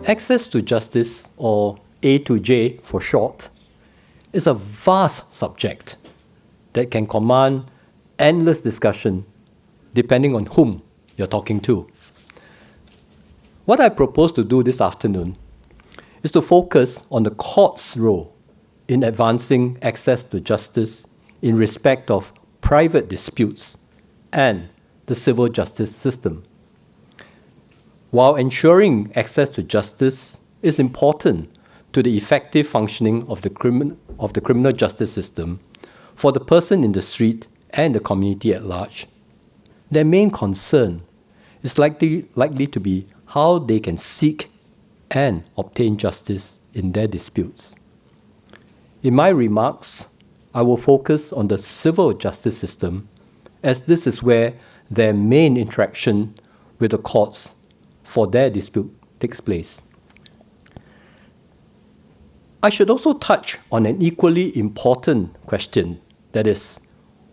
Access to justice, or A to J for short, is a vast subject that can command endless discussion depending on whom you're talking to. What I propose to do this afternoon is to focus on the court's role in advancing access to justice in respect of private disputes and the civil justice system. While ensuring access to justice is important to the effective functioning of the criminal justice system for the person in the street and the community at large, their main concern is likely to be how they can seek and obtain justice in their disputes. In my remarks, I will focus on the civil justice system, as this is where their main interaction with the courts for their dispute takes place. I should also touch on an equally important question, that is,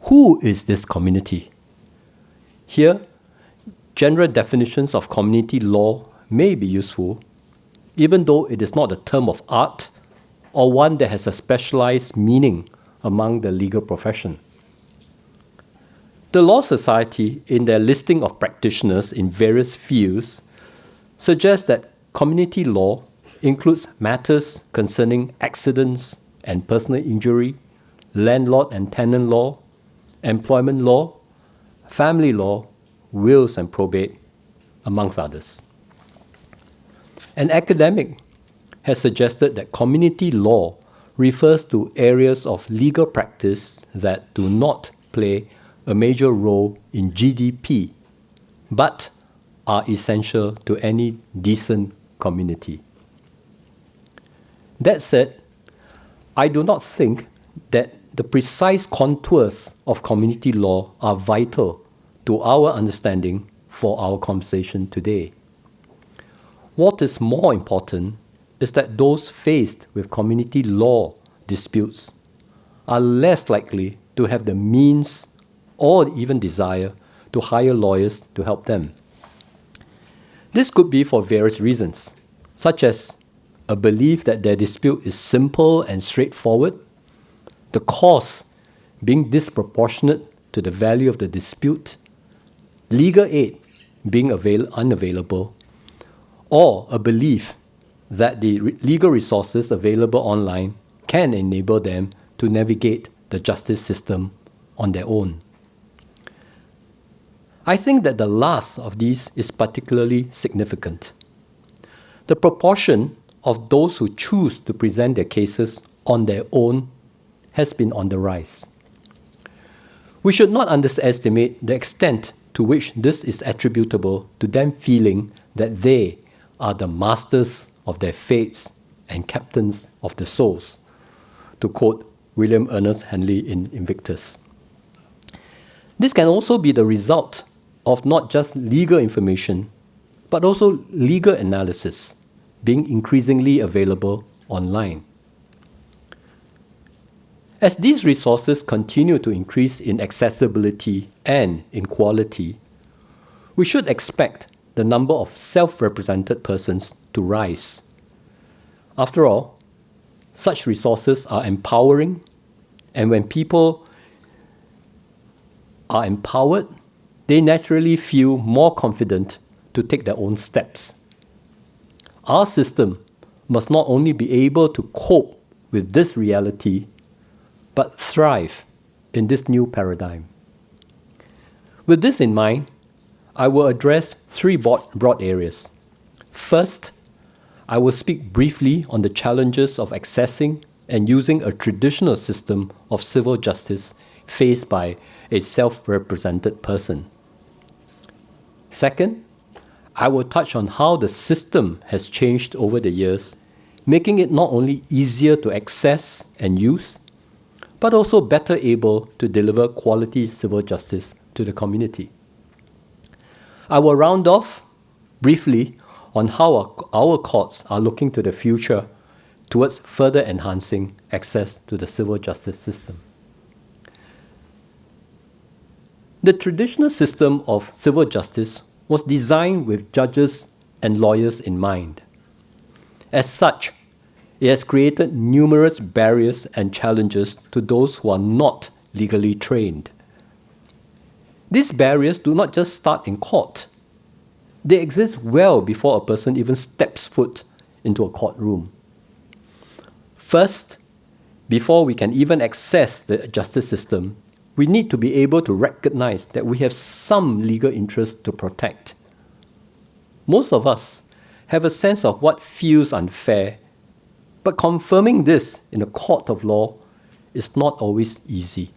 who is this community? Here, general definitions of community law may be useful, even though it is not a term of art or one that has a specialized meaning among the legal profession. The Law Society, in their listing of practitioners in various fields, suggests that community law includes matters concerning accidents and personal injury, landlord and tenant law, employment law, family law, wills and probate, amongst others. An academic has suggested that community law refers to areas of legal practice that do not play a major role in GDP, but are essential to any decent community. That said, I do not think that the precise contours of community law are vital to our understanding for our conversation today. What is more important is that those faced with community law disputes are less likely to have the means or even desire to hire lawyers to help them. This could be for various reasons, such as a belief that their dispute is simple and straightforward, the cost being disproportionate to the value of the dispute, legal aid being unavailable, or a belief that the legal resources available online can enable them to navigate the justice system on their own. I think that the last of these is particularly significant. The proportion of those who choose to present their cases on their own has been on the rise. We should not underestimate the extent to which this is attributable to them feeling that they are the masters of their fates and captains of the souls, to quote William Ernest Henley in Invictus. This can also be the result of not just legal information, but also legal analysis being increasingly available online. As these resources continue to increase in accessibility and in quality, we should expect the number of self-represented persons to rise. After all, such resources are empowering, and when people are empowered, they naturally feel more confident to take their own steps. Our system must not only be able to cope with this reality, but thrive in this new paradigm. With this in mind, I will address three broad areas. First, I will speak briefly on the challenges of accessing and using a traditional system of civil justice faced by a self-represented person. Second, I will touch on how the system has changed over the years, making it not only easier to access and use, but also better able to deliver quality civil justice to the community. I will round off briefly on how our courts are looking to the future towards further enhancing access to the civil justice system. The traditional system of civil justice was designed with judges and lawyers in mind. As such, it has created numerous barriers and challenges to those who are not legally trained. These barriers do not just start in court. They exist well before a person even steps foot into a courtroom. First, before we can even access the justice system, we need to be able to recognize that we have some legal interest to protect. Most of us have a sense of what feels unfair, but confirming this in a court of law is not always easy.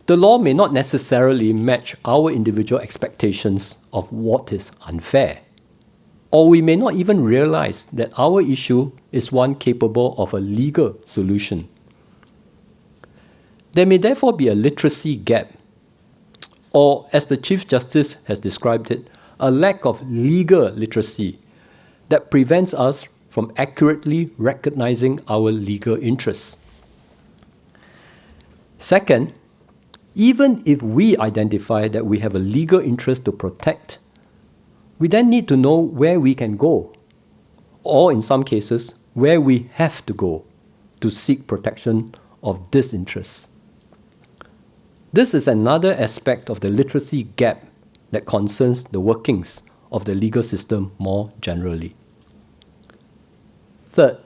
The law may not necessarily match our individual expectations of what is unfair, or we may not even realize that our issue is one capable of a legal solution. There may therefore be a literacy gap, or as the Chief Justice has described it, a lack of legal literacy that prevents us from accurately recognizing our legal interests. Second, even if we identify that we have a legal interest to protect, we then need to know where we can go, or in some cases, where we have to go to seek protection of this interest. This is another aspect of the literacy gap that concerns the workings of the legal system more generally. Third,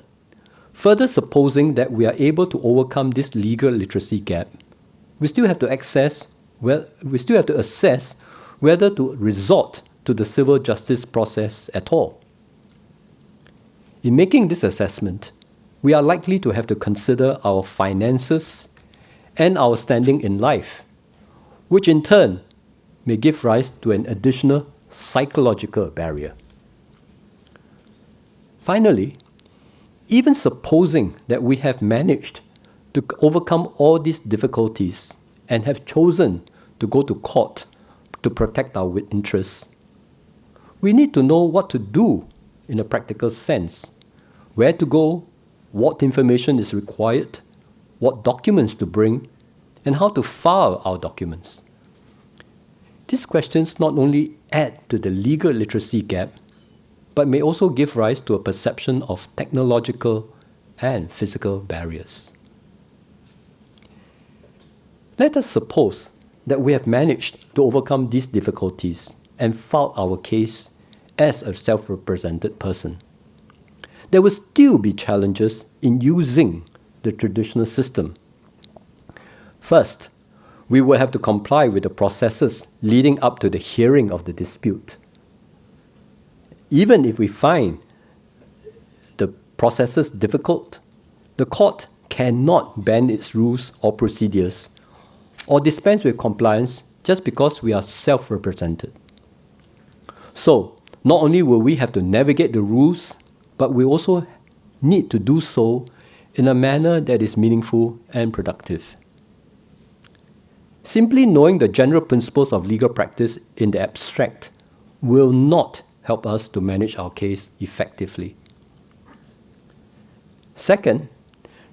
further supposing that we are able to overcome this legal literacy gap, we still have to assess whether to resort to the civil justice process at all. In making this assessment, we are likely to have to consider our finances and our standing in life, which in turn may give rise to an additional psychological barrier. Finally, even supposing that we have managed to overcome all these difficulties and have chosen to go to court to protect our interests, we need to know what to do in a practical sense, where to go, what information is required, what documents to bring, and how to file our documents. These questions not only add to the legal literacy gap, but may also give rise to a perception of technological and physical barriers. Let us suppose that we have managed to overcome these difficulties and filed our case as a self-represented person. There will still be challenges in using the traditional system. First, we will have to comply with the processes leading up to the hearing of the dispute. Even if we find the processes difficult, the court cannot bend its rules or procedures or dispense with compliance just because we are self-represented. So, not only will we have to navigate the rules, but we also need to do so in a manner that is meaningful and productive. Simply knowing the general principles of legal practice in the abstract will not help us to manage our case effectively. Second,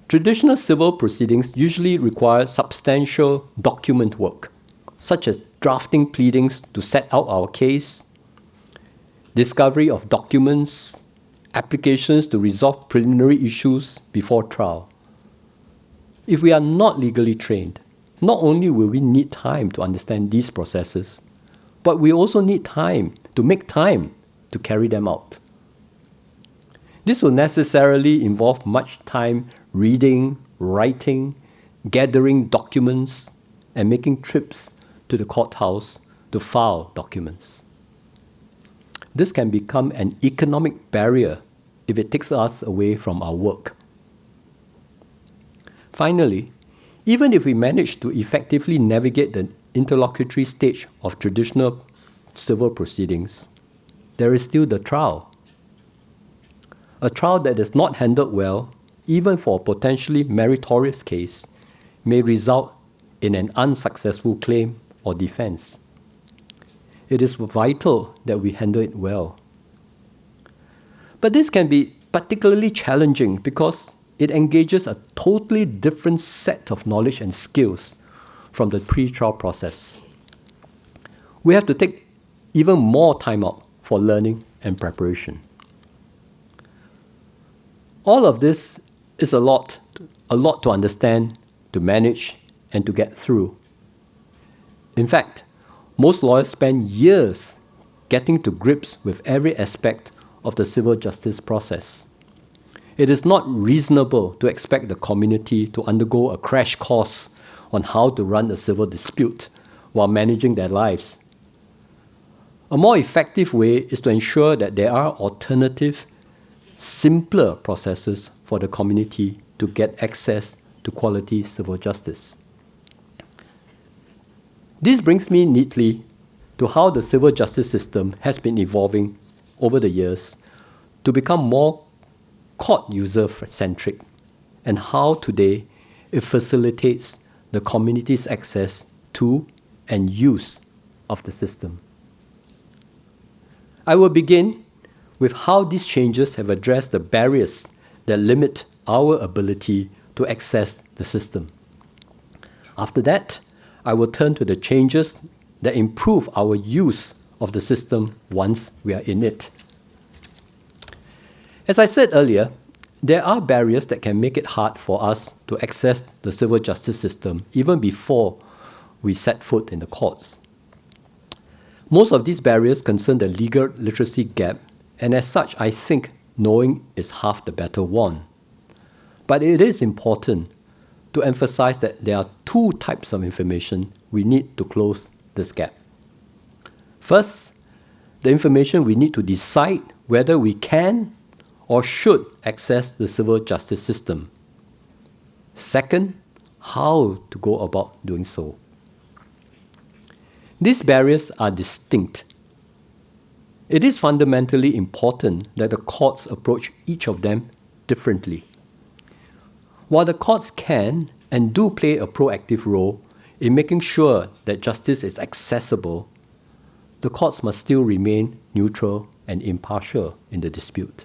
traditional civil proceedings usually require substantial document work, such as drafting pleadings to set out our case, discovery of documents, applications to resolve preliminary issues before trial. If we are not legally trained, not only will we need time to understand these processes, but we also need time to carry them out. This will necessarily involve much time reading, writing, gathering documents, and making trips to the courthouse to file documents. This can become an economic barrier if it takes us away from our work. Finally, even if we manage to effectively navigate the interlocutory stage of traditional civil proceedings, there is still the trial. A trial that is not handled well, even for a potentially meritorious case, may result in an unsuccessful claim or defense. It is vital that we handle it well. But this can be particularly challenging because it engages a totally different set of knowledge and skills from the pre-trial process. We have to take even more time out for learning and preparation. All of this is a lot to understand, to manage, and to get through. In fact, most lawyers spend years getting to grips with every aspect of the civil justice process. It is not reasonable to expect the community to undergo a crash course on how to run a civil dispute while managing their lives. A more effective way is to ensure that there are alternative, simpler processes for the community to get access to quality civil justice. This brings me neatly to how the civil justice system has been evolving over the years to become more court user-centric, and how today it facilitates the community's access to and use of the system. I will begin with how these changes have addressed the barriers that limit our ability to access the system. After that, I will turn to the changes that improve our use of the system once we are in it. As I said earlier, there are barriers that can make it hard for us to access the civil justice system even before we set foot in the courts. Most of these barriers concern the legal literacy gap, and as such, I think knowing is half the battle won. But it is important to emphasize that there are two types of information we need to close this gap. First, the information we need to decide whether we can or should access the civil justice system. Second, how to go about doing so. These barriers are distinct. It is fundamentally important that the courts approach each of them differently. While the courts can and do play a proactive role in making sure that justice is accessible, the courts must still remain neutral and impartial in the dispute.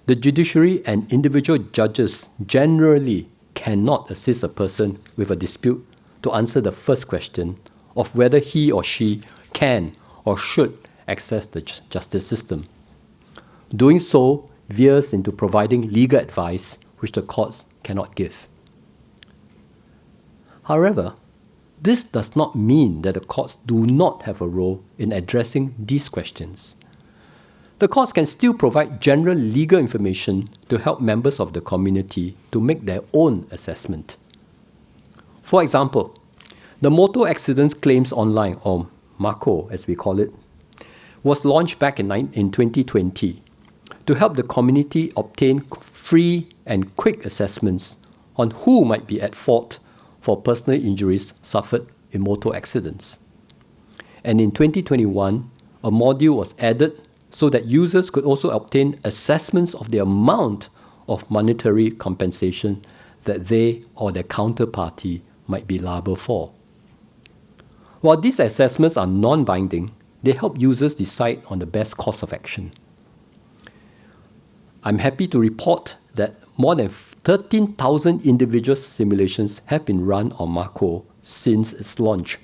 The judiciary and individual judges generally cannot assist a person with a dispute to answer the first question of whether he or she can or should access the justice system. Doing so veers into providing legal advice which the courts cannot give. However, this does not mean that the courts do not have a role in addressing these questions. The courts can still provide general legal information to help members of the community to make their own assessment. For example, the Motor Accidents Claims Online, or MACO as we call it, was launched back in 2020 to help the community obtain free and quick assessments on who might be at fault for personal injuries suffered in motor accidents. And in 2021, a module was added so that users could also obtain assessments of the amount of monetary compensation that they or their counterparty might be liable for. While these assessments are non-binding, they help users decide on the best course of action. I'm happy to report that more than 13,000 individual simulations have been run on MACO since its launch.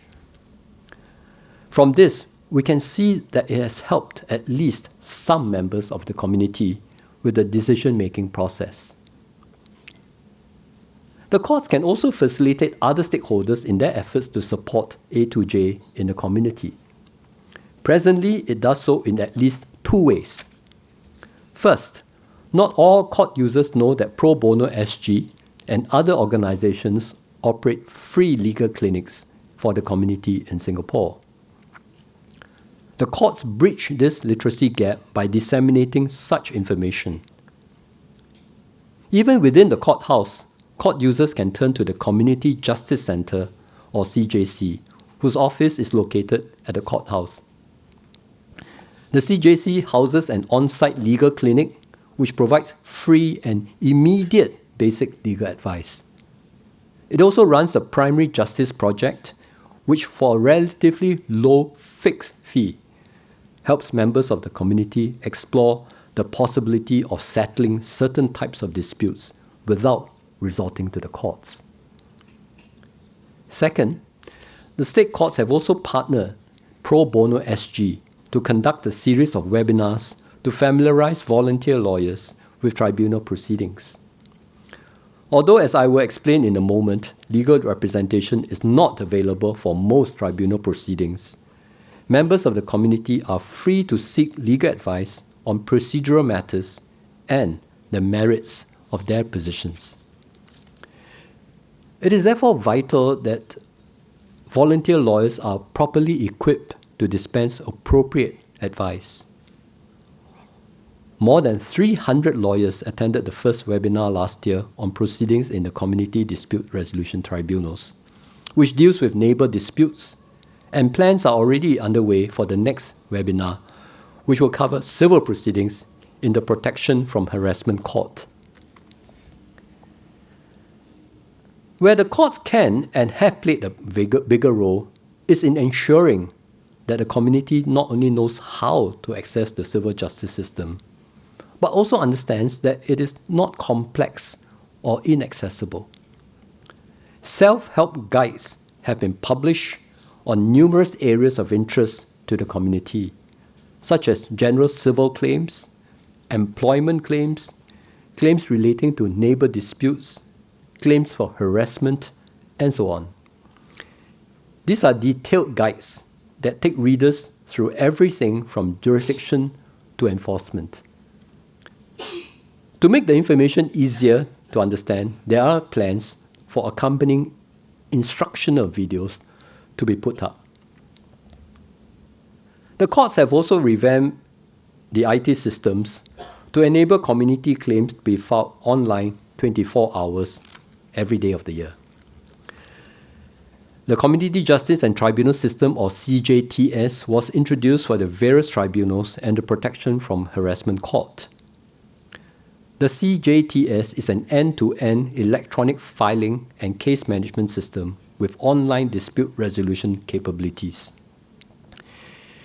From this, we can see that it has helped at least some members of the community with the decision-making process. The courts can also facilitate other stakeholders in their efforts to support A2J in the community. Presently, it does so in at least two ways. First, not all court users know that Pro Bono SG and other organizations operate free legal clinics for the community in Singapore. The courts bridge this literacy gap by disseminating such information. Even within the courthouse, court users can turn to the Community Justice Centre, or CJC, whose office is located at the courthouse. The CJC houses an on-site legal clinic which provides free and immediate basic legal advice. It also runs a primary justice project, which for a relatively low fixed fee helps members of the community explore the possibility of settling certain types of disputes without resorting to the courts. Second, the state courts have also partnered Pro Bono SG to conduct a series of webinars to familiarize volunteer lawyers with tribunal proceedings. Although, as I will explain in a moment, legal representation is not available for most tribunal proceedings, members of the community are free to seek legal advice on procedural matters and the merits of their positions. It is therefore vital that volunteer lawyers are properly equipped to dispense appropriate advice. More than 300 lawyers attended the first webinar last year on proceedings in the Community Dispute Resolution Tribunals, which deals with neighbour disputes, and plans are already underway for the next webinar, which will cover civil proceedings in the Protection from Harassment Court. Where the courts can and have played a bigger role is in ensuring that the community not only knows how to access the civil justice system, but also understands that it is not complex or inaccessible. Self-help guides have been published on numerous areas of interest to the community, such as general civil claims, employment claims, claims relating to neighbour disputes, claims for harassment, and so on. These are detailed guides that take readers through everything from jurisdiction to enforcement. To make the information easier to understand, there are plans for accompanying instructional videos to be put up. The courts have also revamped the IT systems to enable community claims to be filed online 24 hours every day of the year. The Community Justice and Tribunal System, or CJTS, was introduced for the various tribunals and the Protection from Harassment Court. The CJTS is an end-to-end electronic filing and case management system with online dispute resolution capabilities.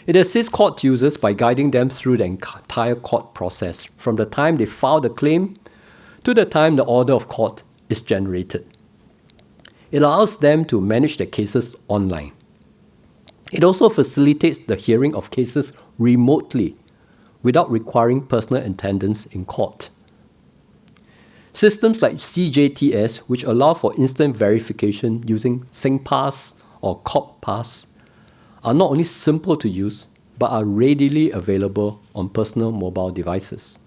It assists court users by guiding them through the entire court process, from the time they file the claim to the time the order of court is generated. It allows them to manage their cases online. It also facilitates the hearing of cases remotely without requiring personal attendance in court. Systems like CJTS, which allow for instant verification using SingPass or CopPass, are not only simple to use, but are readily available on personal mobile devices.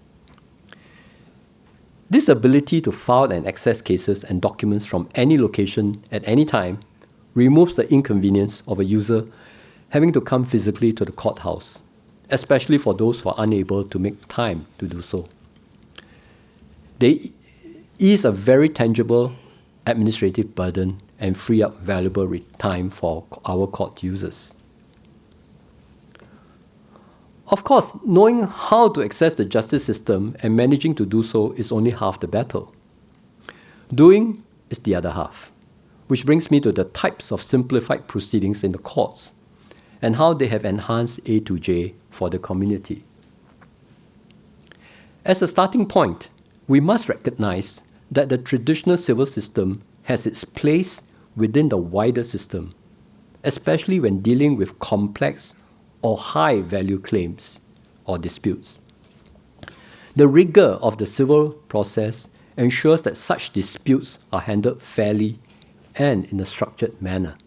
This ability to file and access cases and documents from any location at any time removes the inconvenience of a user having to come physically to the courthouse, especially for those who are unable to make time to do so. They ease a very tangible administrative burden and free up valuable time for our court users. Of course, knowing how to access the justice system and managing to do so is only half the battle. Doing is the other half, which brings me to the types of simplified proceedings in the courts and how they have enhanced A to J for the community. As a starting point, we must recognize that the traditional civil system has its place within the wider system, especially when dealing with complex or high-value claims or disputes. The rigor of the civil process ensures that such disputes are handled fairly and in a structured manner.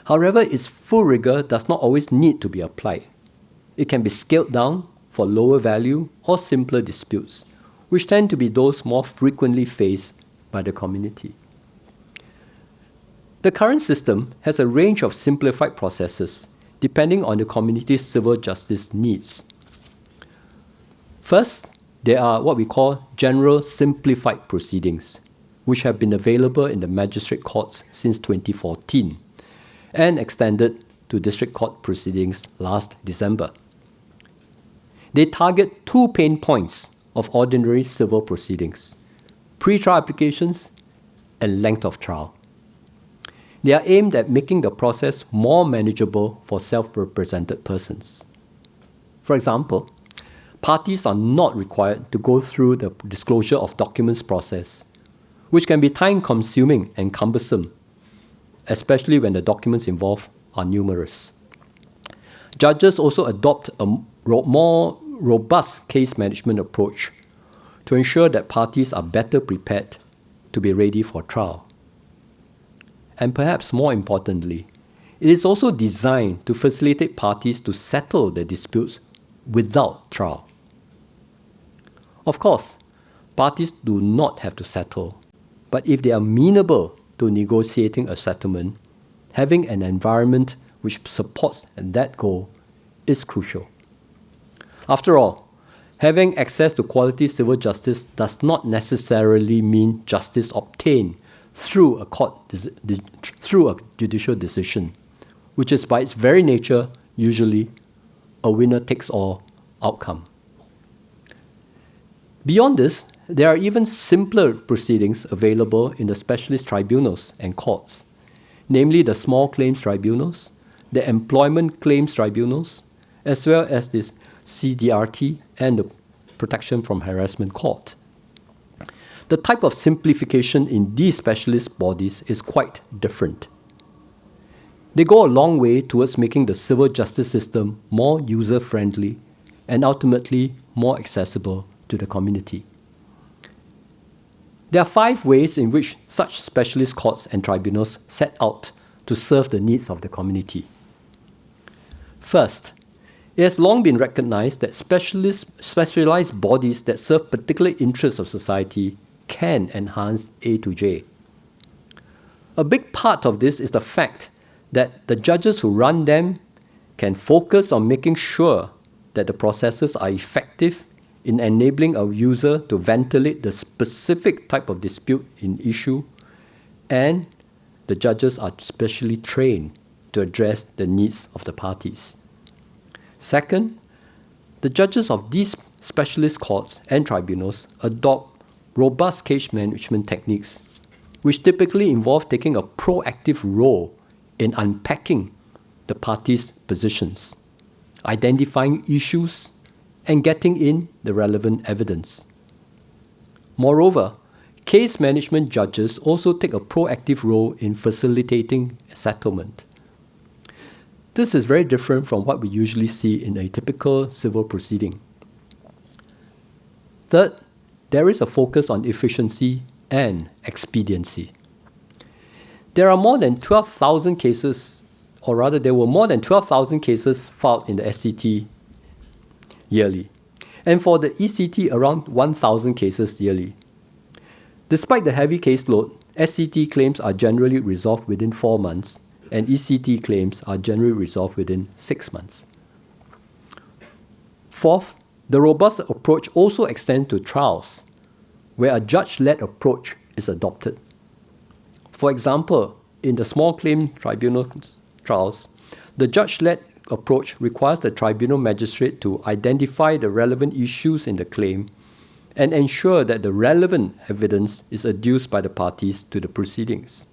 However, its full rigor does not always need to be applied. It can be scaled down for lower value or simpler disputes, which tend to be those more frequently faced by the community. The current system has a range of simplified processes depending on the community's civil justice needs. First, there are what we call general simplified proceedings, which have been available in the magistrate courts since 2014 and extended to district court proceedings last December. They target two pain points of ordinary civil proceedings: pre-trial applications and length of trial. They are aimed at making the process more manageable for self-represented persons. For example, parties are not required to go through the disclosure of documents process, which can be time-consuming and cumbersome, especially when the documents involved are numerous. Judges also adopt a more robust case management approach to ensure that parties are better prepared to be ready for trial. And perhaps more importantly, it is also designed to facilitate parties to settle their disputes without trial. Of course, parties do not have to settle, but if they are amenable to negotiating a settlement, having an environment which supports that goal is crucial. After all, having access to quality civil justice does not necessarily mean justice obtained through a judicial decision, which is by its very nature usually a winner-takes-all outcome. Beyond this, there are even simpler proceedings available in the specialist tribunals and courts, namely the small claims tribunals, the employment claims tribunals, as well as the CDRT and the Protection from Harassment Court. The type of simplification in these specialist bodies is quite different. They go a long way towards making the civil justice system more user-friendly and ultimately more accessible to the community. There are 5 ways in which such specialist courts and tribunals set out to serve the needs of the community. First, it has long been recognized that specialized bodies that serve particular interests of society can enhance A to J. A big part of this is the fact that the judges who run them can focus on making sure that the processes are effective in enabling a user to ventilate the specific type of dispute in issue, and the judges are specially trained to address the needs of the parties. Second, the judges of these specialist courts and tribunals adopt robust case management techniques, which typically involve taking a proactive role in unpacking the parties' positions, identifying issues, and getting in the relevant evidence. Moreover, case management judges also take a proactive role in facilitating settlement. This is very different from what we usually see in a typical civil proceeding. Third, there is a focus on efficiency and expediency. There are more than 12,000 cases, or rather there were more than 12,000 cases filed in the SCT yearly, and for the ECT around 1,000 cases yearly. Despite the heavy caseload, SCT claims are generally resolved within 4 months, and ECT claims are generally resolved within 6 months. Fourth, the robust approach also extends to trials, where a judge-led approach is adopted. For example, in the small claim tribunal trials, the judge-led approach requires the tribunal magistrate to identify the relevant issues in the claim and ensure that the relevant evidence is adduced by the parties to the proceedings.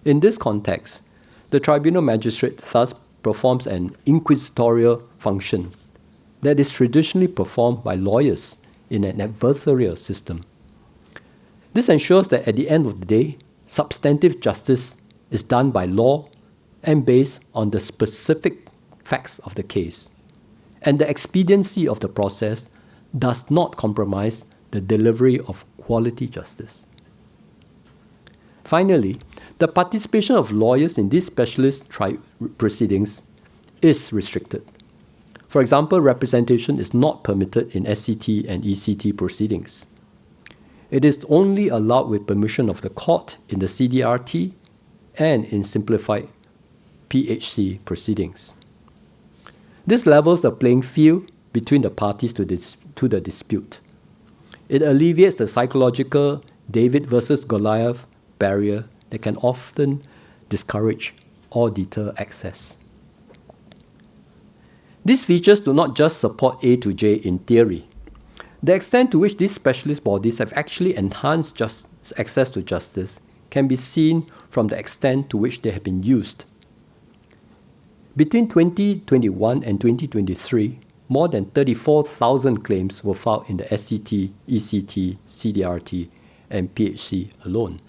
In this context, the tribunal magistrate thus performs an inquisitorial function that is traditionally performed by lawyers in an adversarial system. This ensures that at the end of the day, substantive justice is done by law and based on the specific facts of the case, and the expediency of the process does not compromise the delivery of quality justice. Finally, the participation of lawyers in these specialist proceedings is restricted. For example, representation is not permitted in SCT and ECT proceedings. It is only allowed with permission of the court in the CDRT and in simplified PHC proceedings. This levels the playing field between the parties to the dispute. It alleviates the psychological David versus Goliath barrier that can often discourage or deter access. These features do not just support A to J in theory. The extent to which these specialist bodies have actually enhanced access to justice can be seen from the extent to which they have been used. Between 2021 and 2023, more than 34,000 claims were filed in the SCT, ECT, CDRT, and PHC alone.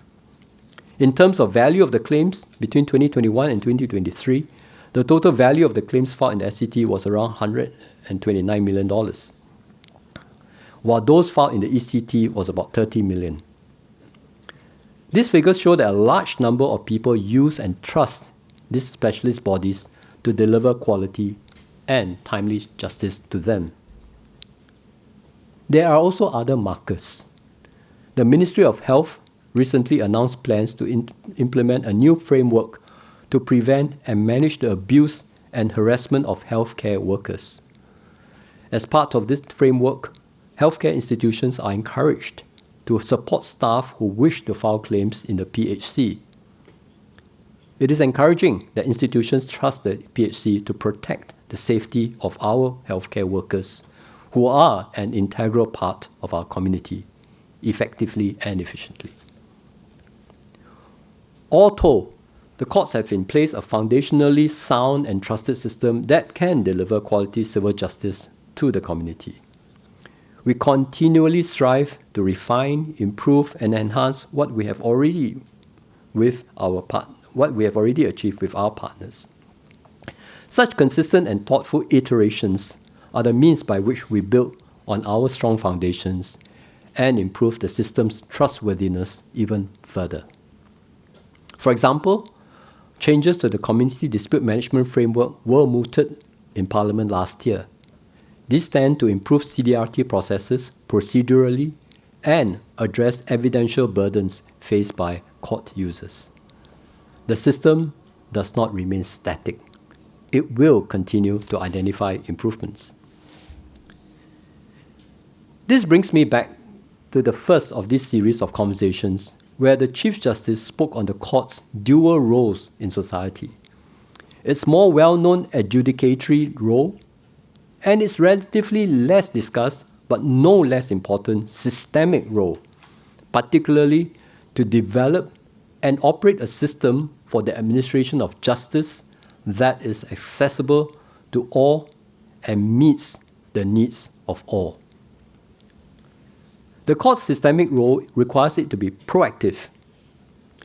In terms of value of the claims between 2021 and 2023, the total value of the claims filed in the SCT was around $129 million, while those filed in the ECT was about $30 million. These figures show that a large number of people use and trust these specialist bodies to deliver quality and timely justice to them. There are also other markers. The Ministry of Health recently announced plans to implement a new framework to prevent and manage the abuse and harassment of healthcare workers. As part of this framework, healthcare institutions are encouraged to support staff who wish to file claims in the PHC. It is encouraging that institutions trust the PHC to protect the safety of our healthcare workers, who are an integral part of our community, effectively and efficiently. All told, the courts have in place a foundationally sound and trusted system that can deliver quality civil justice to the community. We continually strive to refine, improve, and enhance what we have already achieved with our partners. Such consistent and thoughtful iterations are the means by which we build on our strong foundations and improve the system's trustworthiness even further. For example, changes to the Community Dispute Management Framework were mooted in Parliament last year. These tend to improve CDRT processes procedurally and address evidential burdens faced by court users. The system does not remain static. It will continue to identify improvements. This brings me back to the first of this series of conversations where the Chief Justice spoke on the court's dual roles in society, its more well-known adjudicatory role, and its relatively less discussed but no less important systemic role, particularly to develop and operate a system for the administration of justice that is accessible to all and meets the needs of all. The court's systemic role requires it to be proactive.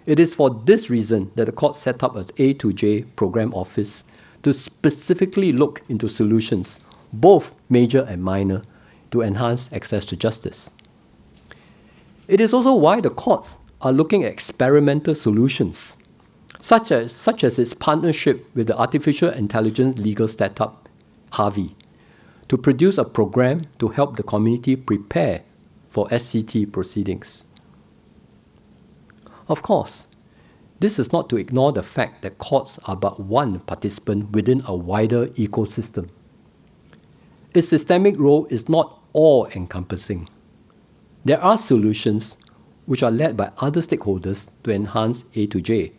It is for this reason that the court set up an A to J program office to specifically look into solutions, both major and minor, to enhance access to justice. It is also why the courts are looking at experimental solutions, such as its partnership with the artificial intelligence legal startup Harvey, to produce a program to help the community prepare for SCT proceedings. Of course, this is not to ignore the fact that courts are but one participant within a wider ecosystem. Its systemic role is not all-encompassing. There are solutions which are led by other stakeholders to enhance A to J.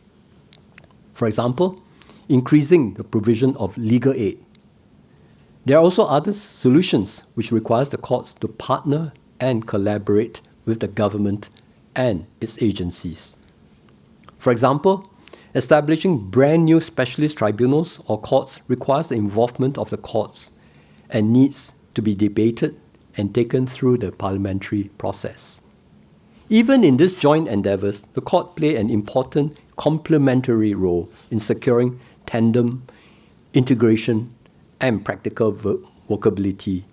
For example, increasing the provision of legal aid. There are also other solutions which requires the courts to partner and collaborate with the government and its agencies. For example, establishing brand new specialist tribunals or courts requires the involvement of the courts and needs to be debated and taken through the parliamentary process. Even in these joint endeavours, the court play an important complementary role in securing tandem, integration, and practical workability,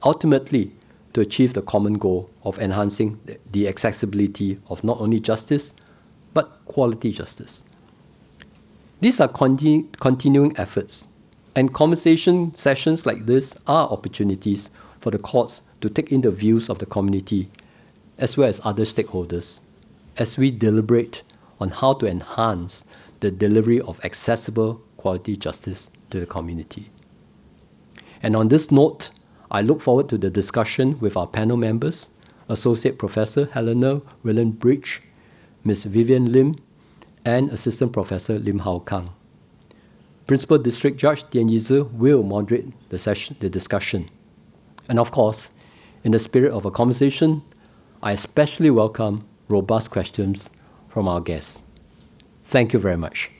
ultimately to achieve the common goal of enhancing the accessibility of not only justice, but quality justice. These are continuing efforts, and conversation sessions like this are opportunities for the courts to take in the views of the community as well as other stakeholders as we deliberate on how to enhance the delivery of accessible quality justice to the community. And on this note, I look forward to the discussion with our panel members, Associate Professor Helena Willenbridge, Ms. Vivian Lim, and Assistant Professor Lim Hao Kang. Principal District Judge Tian Yize will moderate the discussion. And of course, in the spirit of a conversation, I especially welcome robust questions from our guests. Thank you very much.